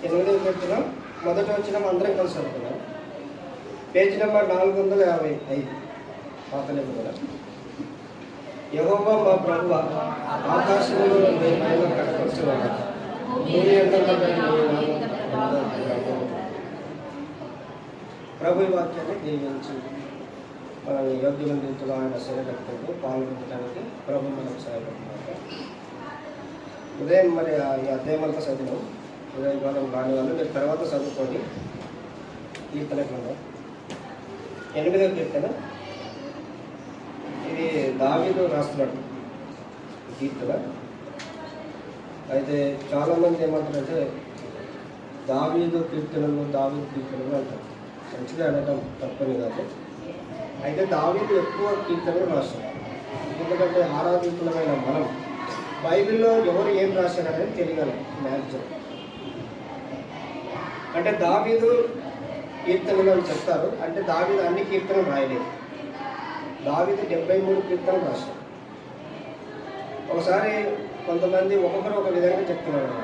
8వ కీర్తన మొదటి వచనం అందరం కలిసి అనుకున్నాం. పేజీ నెంబర్ 455 పాత నిబంధన. యెహోవా మా ప్రభువ, ఆకాశంలో నీ మహిమ కనపరచువాడా, భూమి అంతటా నీ నామం. ప్రభు వాక్యాన్ని దీవించి మనల్ని యోగ్యమైన రీతిలో ఆయన శరీరక్తంతో పాల్గొనడానికి ప్రభు మనకు సహాయపడుతున్నారు. ఉదయం మరి ఈ అధ్యాయం అంతా చదివాం. ఉదయం కాలం రాని వాళ్ళు మీరు తర్వాత చదువుకొని కీర్తన గ్రంథం 8వ కీర్తన. ఇది దావీదు రాస్తున్నాడు కీర్తన. అయితే చాలామంది ఏమంటారంటే దావీదు కీర్తనలు అంటారు. మంచిగా అనడం తప్పని కాదు. అయితే దావీదు ఎక్కువ కీర్తనలు రాస్తాడు. ఎందుకంటే ఆరాధికులమైన మనం బైబిల్లో ఎవరు ఏం రాశారనేది తెలియాలి మ్యాక్సిమం. అంటే దావీదు కీర్తనలు అని చెప్తారు. అంటే దావీదు అన్ని కీర్తనలు రాయలేదు. దావీదు 73 కీర్తనలు రాశాడు. ఒకసారి కొంతమంది ఒక్కొక్కరు ఒక విధంగా చెప్తున్నారు.